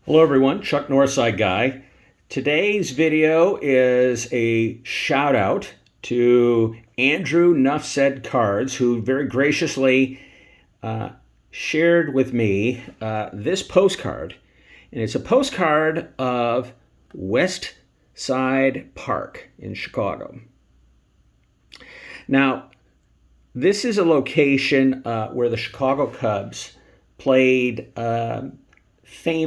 Hello everyone, Chuck Northside Guy. Today's video is a shout out to Andrew Nuff Said Cards, who very graciously shared with me this postcard. And it's a postcard of West Side Park in Chicago. Now, this is a location where the Chicago Cubs played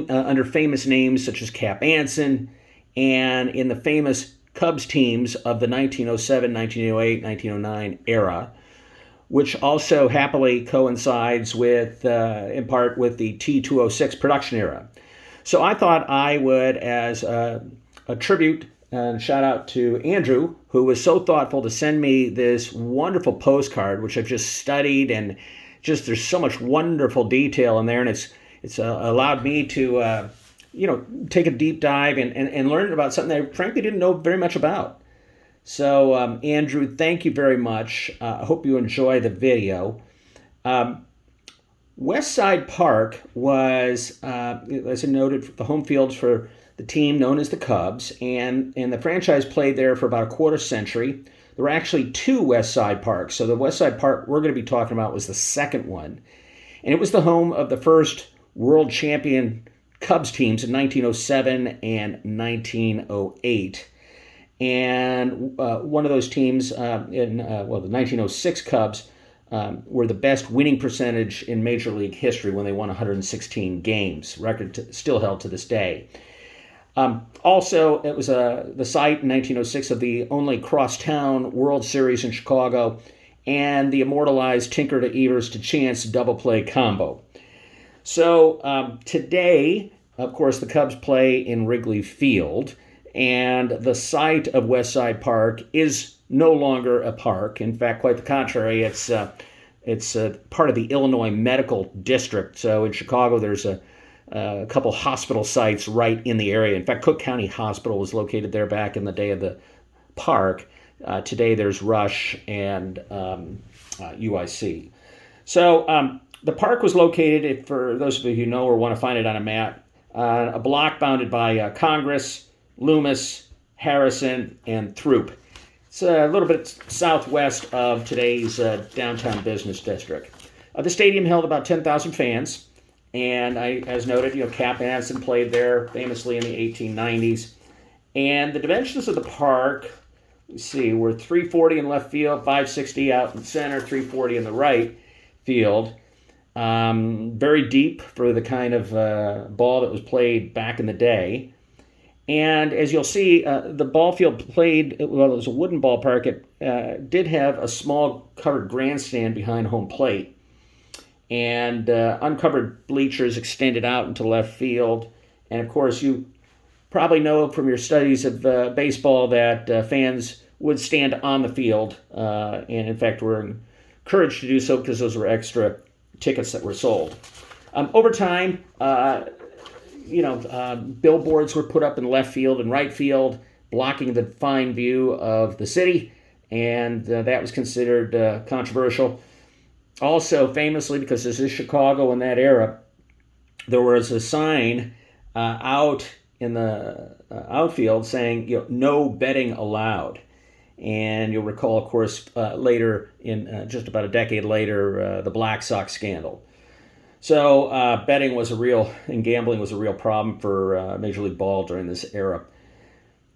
under famous names such as Cap Anson, and in the famous Cubs teams of the 1907, 1908, 1909 era, which also happily coincides with, in part, with the T206 production era. So I thought I would, as a tribute and shout out to Andrew, who was so thoughtful to send me this wonderful postcard, which I've just studied, and just there's so much wonderful detail in there, and it's allowed me to, take a deep dive and learn about something I frankly didn't know very much about. So, Andrew, thank you very much. I hope you enjoy the video. West Side Park was, as I noted, the home field for the team known as the Cubs, and the franchise played there for about a quarter century. There were actually two West Side Parks. So the West Side Park we're going to be talking about was the second one. And it was the home of the first world champion Cubs teams in 1907 and 1908. And one of those teams the 1906 Cubs were the best winning percentage in Major League history when they won 116 games, record still held to this day. Also, it was the site in 1906 of the only crosstown World Series in Chicago and the immortalized Tinker to Evers to Chance double play combo. So today, of course, the Cubs play in Wrigley Field, and the site of West Side Park is no longer a park. In fact, quite the contrary, it's part of the Illinois Medical District. So in Chicago, there's a couple hospital sites right in the area. In fact, Cook County Hospital was located there back in the day of the park. Today, there's Rush and UIC. So the park was located, for those of you who know or want to find it on a map, a block bounded by Congress, Loomis, Harrison, and Throop. It's a little bit southwest of today's downtown business district. The stadium held about 10,000 fans, and as noted, Cap Anson played there famously in the 1890s. And the dimensions of the park, let's see, were 340 in left field, 560 out in center, 340 in the right field. Very deep for the kind of ball that was played back in the day. And as you'll see, the ball field played, well, it was a wooden ballpark. It did have a small covered grandstand behind home plate. And uncovered bleachers extended out into left field. And of course, you probably know from your studies of baseball that fans would stand on the field. And in fact, were encouraged to do so because those were extra tickets that were sold. Over time, billboards were put up in left field and right field, blocking the fine view of the city, and that was considered controversial. Also, famously, because this is Chicago in that era, there was a sign out in the outfield saying, no betting allowed. And you'll recall, of course, later, in just about a decade later, the Black Sox scandal. So betting was and gambling was a real problem for Major League Ball during this era.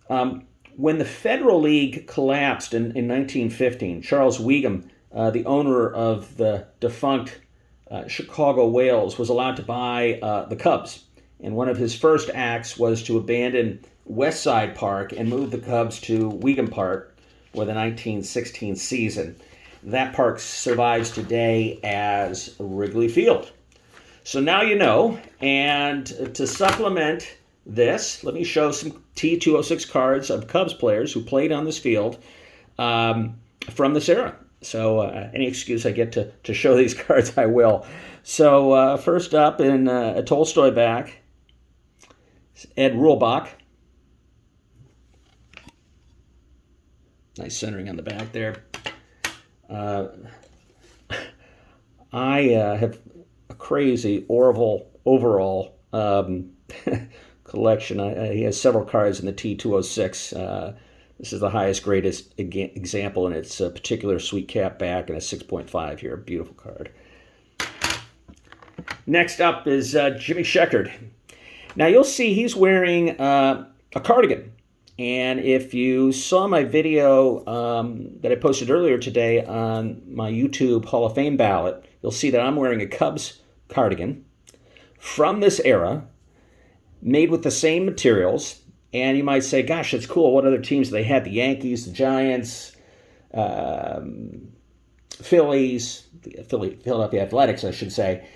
When the Federal League collapsed in 1915, Charles Wiegum, the owner of the defunct Chicago Whales, was allowed to buy the Cubs. And one of his first acts was to abandon West Side Park and move the Cubs to Wiegum Park for the 1916 season. That park survives today as Wrigley Field. So now you know, and to supplement this, let me show some T206 cards of Cubs players who played on this field from this era. So any excuse I get to show these cards, I will. So first up in a Tolstoy back, Ed Ruhlbach. Nice centering on the back there. I have a crazy Orville overall collection. He has several cards in the T206. This is the highest, greatest example, and it's a particular sweet cap back and a 6.5 here. Beautiful card. Next up is Jimmy Sheckard. Now you'll see he's wearing a cardigan. And if you saw my video that I posted earlier today on my YouTube Hall of Fame ballot, you'll see that I'm wearing a Cubs cardigan from this era, made with the same materials. And you might say, gosh, that's cool. What other teams do they have? The Yankees, the Giants, Phillies, Philadelphia Athletics, I should say.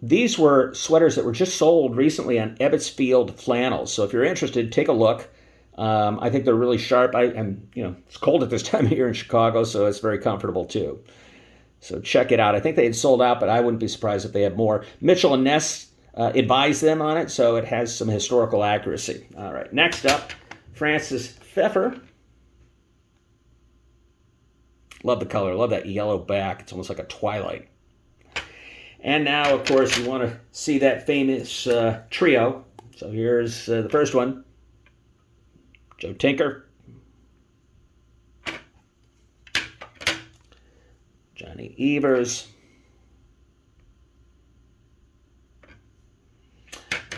These were sweaters that were just sold recently on Ebbets Field Flannels. So if you're interested, take a look. I think they're really sharp. It's cold at this time of year in Chicago, so it's very comfortable too. So check it out. I think they had sold out, but I wouldn't be surprised if they have more. Mitchell and Ness advised them on it, so it has some historical accuracy. All right, next up, Francis Pfeffer. Love the color. Love that yellow back. It's almost like a twilight. And now, of course, you want to see that famous trio. So here's the first one. Joe Tinker, Johnny Evers,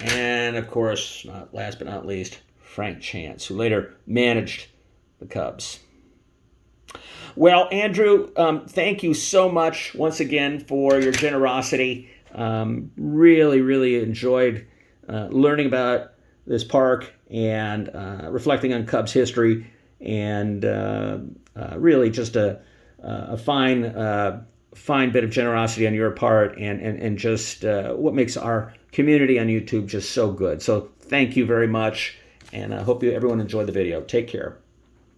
and of course, last but not least, Frank Chance, who later managed the Cubs. Well, Andrew, thank you so much once again for your generosity. Really, really enjoyed learning about this park and reflecting on Cubs history, and really just a fine bit of generosity on your part, and just what makes our community on YouTube just so good. So thank you very much, and I hope everyone enjoyed the video. Take care.